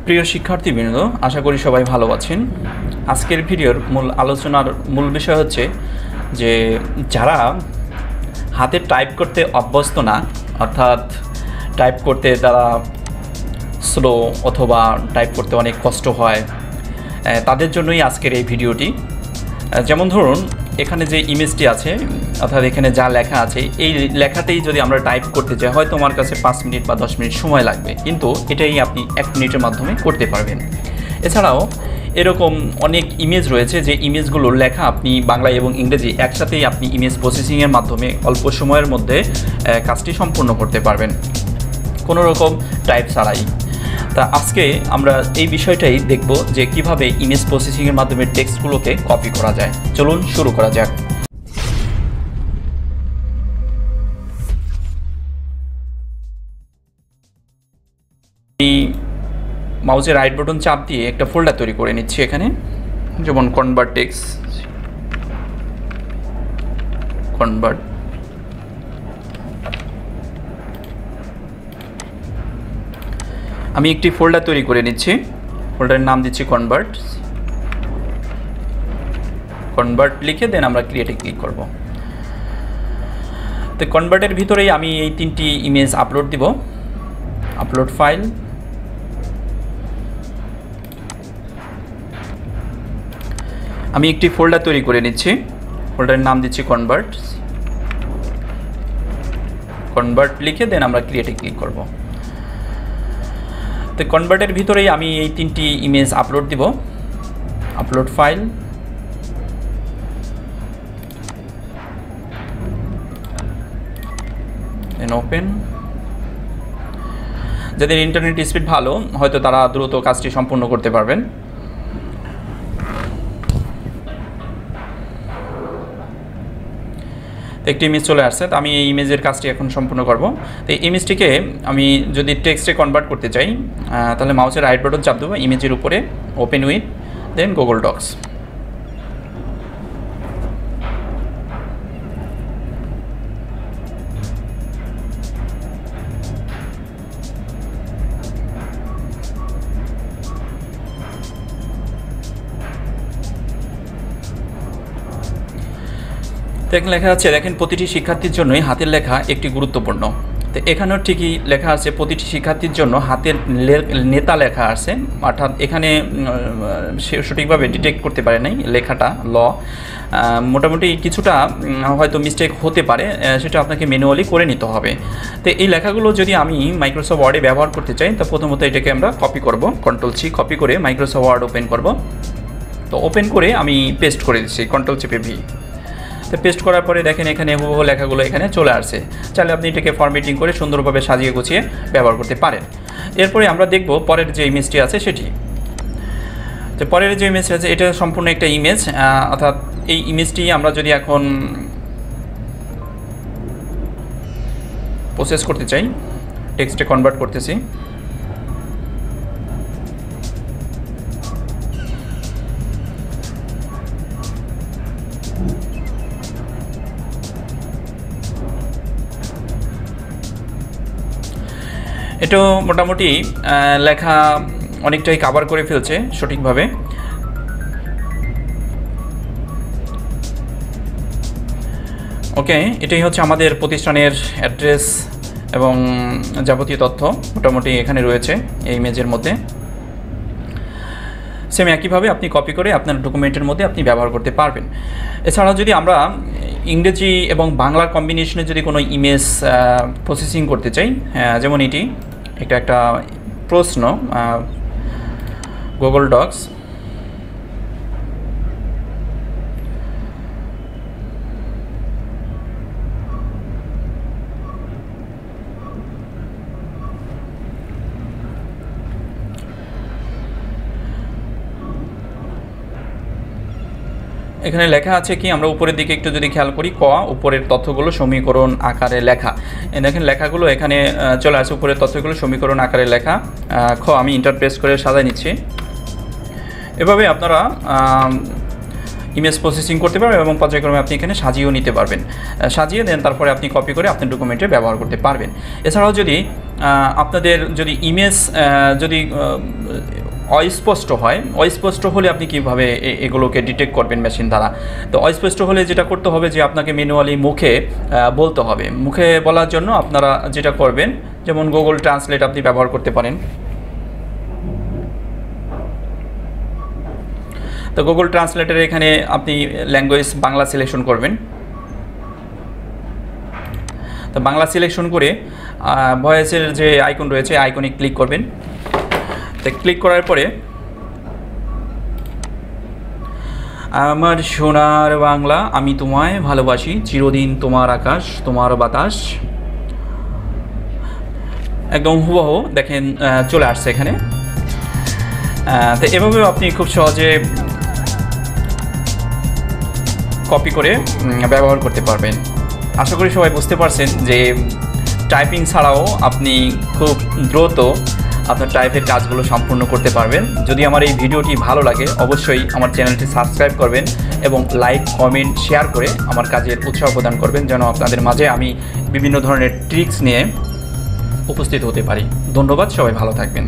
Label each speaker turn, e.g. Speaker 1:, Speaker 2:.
Speaker 1: প্রিয় শিক্ষার্থীবৃন্দ, আশা করি সবাই ভালো আছেন। আজকের ভিডিওর আলোচনার মূল বিষয় হচ্ছে যে যারা হাতে টাইপ করতে অভ্যস্ত না, অর্থাৎ টাইপ করতে তারা স্লো অথবা টাইপ করতে অনেক কষ্ট হয়, তাদের জন্যই আজকের এই ভিডিওটি। যেমন ধরুন, এখানে যে ইমেজটি আছে, অর্থাৎ এখানে যা লেখা আছে, এই লেখাতেই যদি আমরা টাইপ করতে চাই, হয়তো আমার কাছে 5 মিনিট বা 10 মিনিট সময় লাগবে, কিন্তু এটাই আপনি 1 মিনিটের মাধ্যমে করতে পারবেন। এছাড়াও এরকম অনেক ইমেজ রয়েছে যে ইমেজগুলোর লেখা আপনি বাংলা এবং ইংরেজি একসাথেই আপনি ইমেজ প্রসেসিংয়ের মাধ্যমে অল্প সময়ের মধ্যে কাজটি সম্পূর্ণ করতে পারবেন, কোনো রকম টাইপ ছাড়াই। তা আজকে আমরা এই বিষয়টাই দেখব যে কিভাবে ইমেজ প্রসেসিংয়ের মাধ্যমে টেক্সটগুলোকে কপি করা যায়। চলুন শুরু করা যাক। আমি মাউসের রাইট বাটন চাপ দিয়ে একটা ফোল্ডার তৈরি করে নিচ্ছি এখানে, যেমন কনভার্ট টেক্সট, কনভার্ট। আমি একটি ফোল্ডার তৈরি করে নিচ্ছি, ফোল্ডারের নাম দিচ্ছি কনভার্ট। কনভার্ট লিখে দেন আমরা ক্রিয়েটে ক্লিক করব। তো কনভার্টের ভিতরেই আমি এই 3টি ইমেজ আপলোড দিব। আপলোড ফাইল, আমি একটি ফোল্ডার তৈরি করে নিচ্ছি, ফোল্ডারের নাম দিচ্ছি কনভার্ট। কনভার্ট লিখে দেন আমরা ক্রিয়েটে ক্লিক করব। তো কনভার্টের ভিতরেই আমি এই 3টি ইমেজ আপলোড দিব। Upload file, then open. যাদের ইন্টারনেট স্পিড ভালো, হয়তো তারা দ্রুত কাজটি সম্পূর্ণ করতে পারবেন। একটি ইমেজ চলে আসছে, তো আমি এই ইমেজের কাজটি এখন সম্পূর্ণ করব। তো এই ইমেজটিকে আমি যদি টেক্সটে কনভার্ট করতে চাই, তাহলে মাউসের রাইট বাটন চাপ দেবো, ইমেজের উপরে open with, then Google Docs. এখানে লেখা আছে, দেখেন, প্রতিটি শিক্ষার্থীর জন্যই হাতের লেখা একটি গুরুত্বপূর্ণ। তো এখানেও ঠিকই লেখা আছে, প্রতিটি শিক্ষার্থীর জন্য হাতের নেতা লেখা আছে, অর্থাৎ এখানে সঠিকভাবে ডিটেক্ট করতে পারে নাই লেখাটা মোটামুটি কিছুটা হয়তো মিস্টেক হতে পারে, সেটা আপনাকে ম্যানুয়ালি করে নিতে হবে। তো এই লেখাগুলো যদি আমি মাইক্রোসফট ওয়ার্ডে ব্যবহার করতে চাই, তো প্রথমত এটাকে আমরা কপি করব, কন্ট্রোল-C কপি করে মাইক্রোসফট ওয়ার্ড ওপেন করব। তো ওপেন করে আমি পেস্ট করে দিচ্ছি, কন্ট্রোল-C-V। তো পেস্ট করার পরে দেখেন এখানে হুবহু লেখাগুলো এখানে চলে আসছে। চাইলে আপনি এটাকে ফরম্যাটিং করে সুন্দরভাবে সাজিয়ে গুছিয়ে ব্যবহার করতে পারেন। এরপরে আমরা দেখব পরের যে ইমেজটি আছে সেটি। তো পরের যে ইমেজ আছে, এটা সম্পূর্ণ একটা ইমেজ, অর্থাৎ এই ইমেজটি আমরা যদি এখন প্রসেস করতে চাই, টেক্সটে কনভার্ট করতেছি। এটা মোটামুটি লেখা অনেকটাই কভার করে ফেলছে সঠিকভাবে। ওকে, এটাই হচ্ছে আমাদের প্রতিষ্ঠানের অ্যাড্রেস এবং যাবতীয় তথ্য মোটামুটি এখানে রয়েছে এই ইমেজের মধ্যে। সেম একইভাবে আপনি কপি করে আপনার ডকুমেন্টের মধ্যে আপনি ব্যবহার করতে পারবেন। এছাড়াও যদি আমরা ইংরেজি এবং বাংলার কম্বিনেশনে যদি কোনো ইমেজ প্রসেসিং করতে চাই, যেমন এটা একটা প্রশ্ন, গুগল ডক্স। এখানে লেখা আছে কি, আমরা উপরের দিকে একটু যদি খেয়াল করি, উপরের তথ্যগুলো সমীকরণ আকারে লেখা। দেখেন লেখাগুলো এখানে চলে আসে, উপরের তথ্যগুলো সমীকরণ আকারে লেখা। আমি ইন্টার প্রেস করে সাজাই নিচ্ছি। এভাবে আপনারা ইমেজ প্রসেসিং করতে পারবেন এবং পর্যায়ক্রমে আপনি এখানে সাজিয়েও নিতে পারবেন। সাজিয়ে দেন তারপরে আপনি কপি করে আপনার ডকুমেন্টে ব্যবহার করতে পারবেন। এছাড়াও যদি আপনাদের যদি ইমেজ যদি অস্পষ্ট হয়, অস্পষ্ট হলে আপনি কীভাবে এগুলোকে ডিটেক্ট করবেন মেশিন দ্বারা? তো অস্পষ্ট হলে যেটা করতে হবে যে আপনাকে ম্যানুয়ালি মুখে বলতে হবে। মুখে বলার জন্য আপনারা যেটা করবেন, যেমন গুগল ট্রান্সলেট আপনি ব্যবহার করতে পারেন। তো গুগল ট্রান্সলেটের এখানে আপনি ল্যাঙ্গুয়েজ বাংলা সিলেকশন করবেন। তো বাংলা সিলেকশন করে ভয়েসের যে আইকন রয়েছে আইকনে ক্লিক করবেন। তো ক্লিক করার পরে আমার সোনার বাংলা আমি তোমায় ভালোবাসি, চিরদিন তোমার আকাশ তোমার বাতাস, একদম হুবহু দেখেন চলে আসছে এখানে। তো এভাবেও আপনি খুব সহজে কপি করে ব্যবহার করতে পারবেন। আশা করি সবাই বুঝতে পারছেন যে টাইপিং ছাড়াও আপনি খুব দ্রুত আপনার টাইপের কাজগুলো সম্পূর্ণ করতে পারবেন। যদি আমার এই ভিডিওটি ভালো লাগে অবশ্যই আমার চ্যানেলটি সাবস্ক্রাইব করবেন এবং লাইক কমেন্ট শেয়ার করে আমার কাজের উৎসাহ প্রদান করবেন, যেন আপনাদের মাঝে আমি বিভিন্ন ধরনের ট্রিক্স নিয়ে উপস্থিত হতে পারি। ধন্যবাদ, সবাই ভালো থাকবেন।